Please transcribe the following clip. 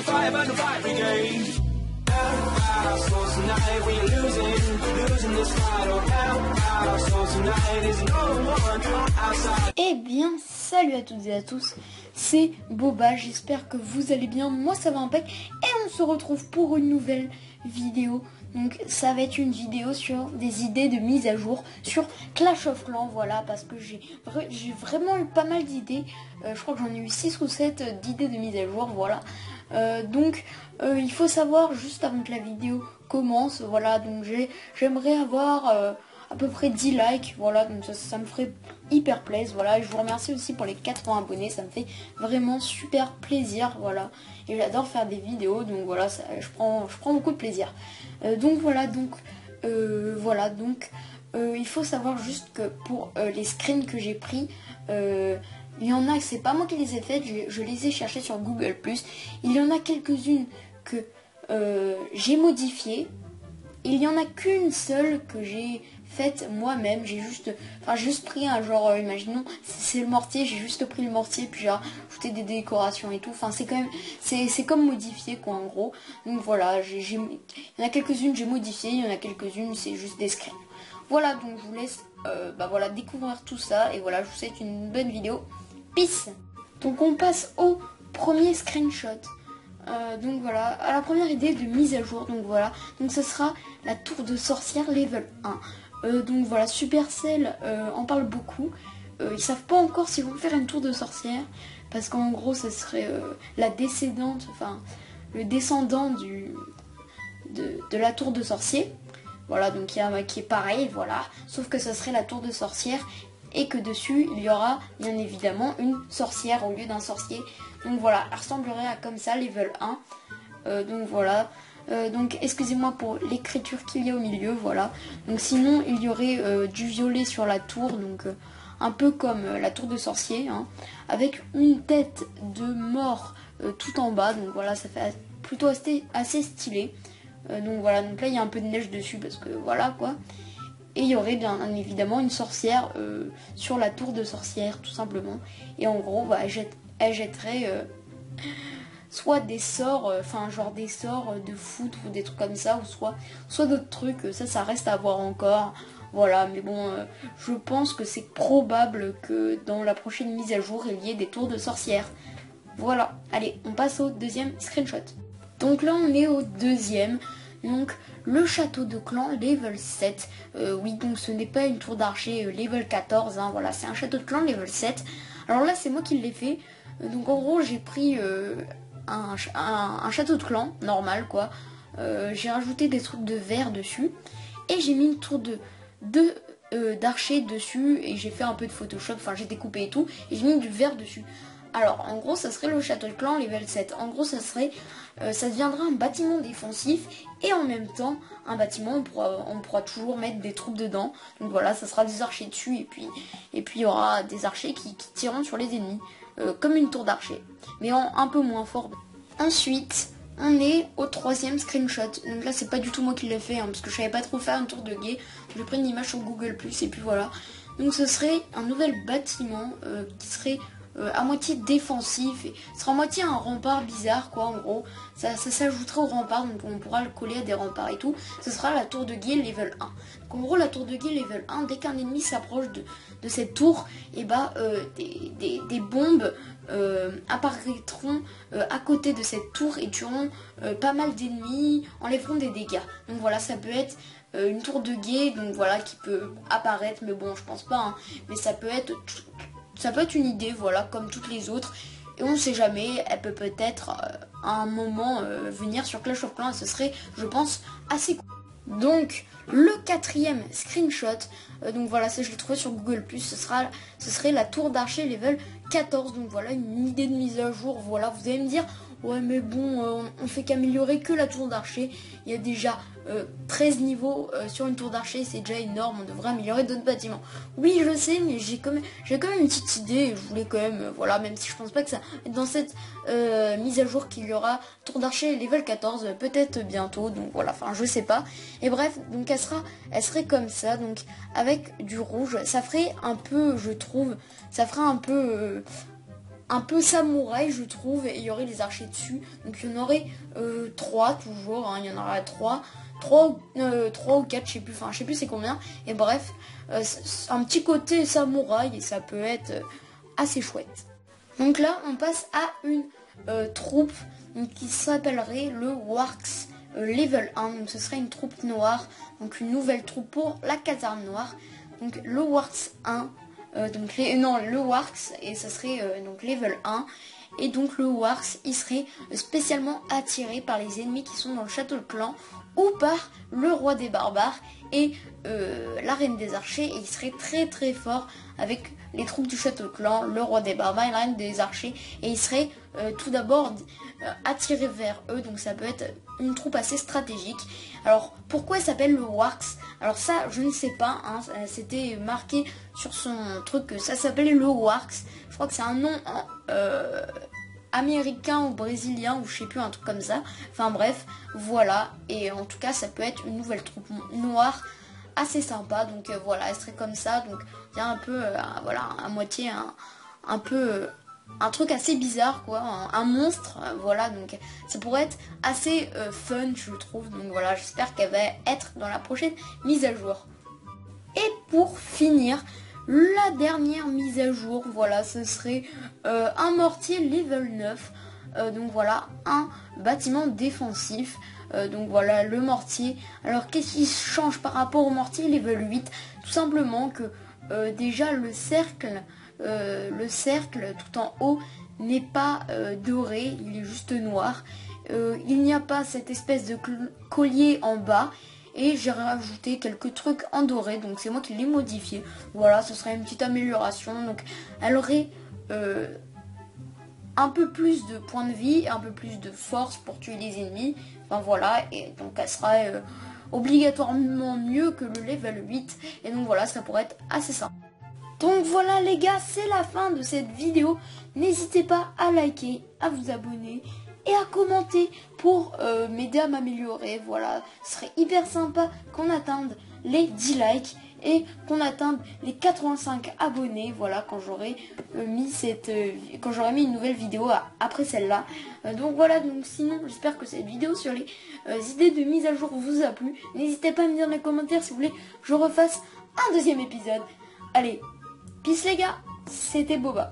fight, but the fight regained. So tonight we're losing this fight. Oh, so tonight is no one outside. Eh bien, salut à toutes et à tous, c'est Boba, j'espère que vous allez bien, moi ça va impec, et on se retrouve pour une nouvelle vidéo. Donc ça va être une vidéo sur des idées de mise à jour sur Clash of Clans, voilà, parce que j'ai vraiment eu pas mal d'idées, je crois que j'en ai eu 6 ou 7 d'idées de mise à jour, voilà. Donc il faut savoir, juste avant que la vidéo commence, voilà, donc j'aimerais avoir à peu près 10 likes, voilà, donc ça me ferait hyper plaisir, voilà, et je vous remercie aussi pour les 80 abonnés, ça me fait vraiment super plaisir, voilà, et j'adore faire des vidéos, donc voilà, je prends beaucoup de plaisir. Donc il faut savoir juste que pour les screens que j'ai pris, il y en a, c'est pas moi qui les ai faites, je les ai cherchées sur Google+, il y en a quelques-unes que j'ai modifiées. Il n'y en a qu'une seule que j'ai faite moi-même. J'ai juste pris un genre, imaginons, c'est le mortier, j'ai juste pris le mortier, puis j'ai ajouté des décorations et tout. Enfin, c'est quand même, c'est comme modifié, quoi, en gros. Donc voilà, il y en a quelques-unes j'ai modifié, il y en a quelques-unes c'est juste des screens. Voilà, donc je vous laisse, voilà, découvrir tout ça, et voilà, je vous souhaite une bonne vidéo. Peace. Donc on passe au premier screenshot. Donc voilà, à la première idée de mise à jour, donc voilà, donc ce sera la tour de sorcière level 1. Donc voilà, Supercell en parle beaucoup, ils savent pas encore s'ils vont faire une tour de sorcière, parce qu'en gros ce serait la descendante, enfin le descendant de la tour de sorcier, voilà, donc qui est pareil, voilà, sauf que ce serait la tour de sorcière, et que dessus il y aura bien évidemment une sorcière au lieu d'un sorcier. Donc voilà, elle ressemblerait à comme ça, level 1. Donc voilà, donc excusez-moi pour l'écriture qu'il y a au milieu, voilà. Donc sinon il y aurait du violet sur la tour, donc un peu comme la tour de sorcier, hein, avec une tête de mort tout en bas, donc voilà, ça fait plutôt assez stylé. Donc voilà, donc là il y a un peu de neige dessus parce que voilà quoi. Et il y aurait bien évidemment une sorcière sur la tour de sorcière, tout simplement. Et en gros, bah, elle jetterait soit des sorts, enfin genre des sorts de foot ou des trucs comme ça, ou soit d'autres trucs, ça reste à voir encore. Voilà, mais bon, je pense que c'est probable que dans la prochaine mise à jour, il y ait des tours de sorcière. Voilà, allez, on passe au deuxième screenshot. Donc là, on est au deuxième. Donc le château de clan level 7, oui, donc ce n'est pas une tour d'archer level 14, hein, voilà, c'est un château de clan level 7. Alors là c'est moi qui l'ai fait, donc en gros j'ai pris un château de clan normal quoi, j'ai rajouté des trucs de verre dessus, et j'ai mis une tour d'archer dessus, et j'ai fait un peu de Photoshop, enfin j'ai découpé et tout, et j'ai mis du verre dessus. Alors en gros ça serait le château de clan level 7. En gros ça serait, ça deviendra un bâtiment défensif, et en même temps un bâtiment on pourra toujours mettre des troupes dedans. Donc voilà, ça sera des archers dessus, et puis il y aura des archers qui tireront sur les ennemis, comme une tour d'archer, mais un peu moins fort. Ensuite on est au troisième screenshot. Donc là c'est pas du tout moi qui l'ai fait, hein, parce que je savais pas trop faire une tour de guet. J'ai pris une image sur Google+, et puis voilà. Donc ce serait un nouvel bâtiment qui serait à moitié défensif, et ce sera à moitié un rempart bizarre quoi, en gros ça s'ajouterait au rempart, donc on pourra le coller à des remparts et tout. Ce sera la tour de guet level 1. Donc en gros la tour de guet level 1, dès qu'un ennemi s'approche de cette tour, et bah des bombes apparaîtront à côté de cette tour et tueront pas mal d'ennemis, enlèveront des dégâts. Donc voilà, ça peut être une tour de guet, donc voilà, qui peut apparaître, mais bon je pense pas, hein, mais ça peut être une idée, voilà, comme toutes les autres. Et on ne sait jamais, elle peut peut-être à un moment venir sur Clash of Clans, et ce serait, je pense, assez cool. Donc, le quatrième screenshot, donc voilà, ça je l'ai trouvé sur Google+, ce serait la tour d'archer level 14. Donc voilà, une idée de mise à jour, voilà, vous allez me dire, ouais mais bon, on fait qu'améliorer que la tour d'archer. Il y a déjà 13 niveaux sur une tour d'archer, c'est déjà énorme, on devrait améliorer d'autres bâtiments. Oui je sais, mais j'ai quand même une petite idée, et je voulais quand même, voilà, même si je pense pas que ça dans cette mise à jour qu'il y aura tour d'archer level 14, peut-être bientôt, donc voilà, enfin je sais pas. Et bref, donc elle serait comme ça, donc avec du rouge, ça ferait un peu, je trouve, ça ferait un peu un peu samouraï, je trouve, et il y aurait les archers dessus. Donc il y en aurait 3 toujours, hein, il y en aura 3 ou 4, je sais plus, enfin je sais plus c'est combien. Et bref, un petit côté samouraï et ça peut être assez chouette. Donc là on passe à une troupe donc, qui s'appellerait le Warx Level 1. Donc ce serait une troupe noire, donc une nouvelle troupe pour la caserne noire. Donc le Warx 1, le Warx, et ça serait donc level 1. Et donc le Warx, il serait spécialement attiré par les ennemis qui sont dans le château de clan ou par le roi des barbares et la reine des archers. Et il serait très très fort avec les troupes du château de clan, le roi des barbares et la reine des archers. Et il serait tout d'abord attiré vers eux. Donc ça peut être une troupe assez stratégique. Alors pourquoi il s'appelle le Warx? Alors ça je ne sais pas, hein, c'était marqué sur son truc que ça s'appelait le Warx. Je crois que c'est un nom américain ou brésilien ou je sais plus, un truc comme ça. Enfin bref, voilà. Et en tout cas ça peut être une nouvelle troupe noire assez sympa. Donc voilà, elle serait comme ça. Donc il y a un peu voilà, à moitié un peu un truc assez bizarre quoi, un monstre, voilà. Donc ça pourrait être assez fun je trouve. Donc voilà, j'espère qu'elle va être dans la prochaine mise à jour. Et pour finir, la dernière mise à jour, voilà, ce serait un mortier level 9. Donc voilà, un bâtiment défensif. Donc voilà, le mortier. Alors qu'est-ce qui change par rapport au mortier level 8? Tout simplement que déjà le cercle tout en haut n'est pas doré, il est juste noir. Il n'y a pas cette espèce de collier en bas. Et j'ai rajouté quelques trucs en doré, donc c'est moi qui l'ai modifié. Voilà, ce serait une petite amélioration. Donc elle aurait un peu plus de points de vie, un peu plus de force pour tuer les ennemis. Enfin voilà, et donc elle serait obligatoirement mieux que le level 8. Et donc voilà, ça pourrait être assez simple. Donc voilà les gars, c'est la fin de cette vidéo. N'hésitez pas à liker, à vous abonner et à commenter pour m'aider à m'améliorer. Voilà, ce serait hyper sympa qu'on atteigne les 10 likes et qu'on atteigne les 85 abonnés. Voilà, quand j'aurai mis une nouvelle vidéo après celle-là. Donc voilà, donc sinon j'espère que cette vidéo sur les idées de mise à jour vous a plu. N'hésitez pas à me dire dans les commentaires si vous voulez que je refasse un deuxième épisode. Allez, peace les gars, c'était Boba.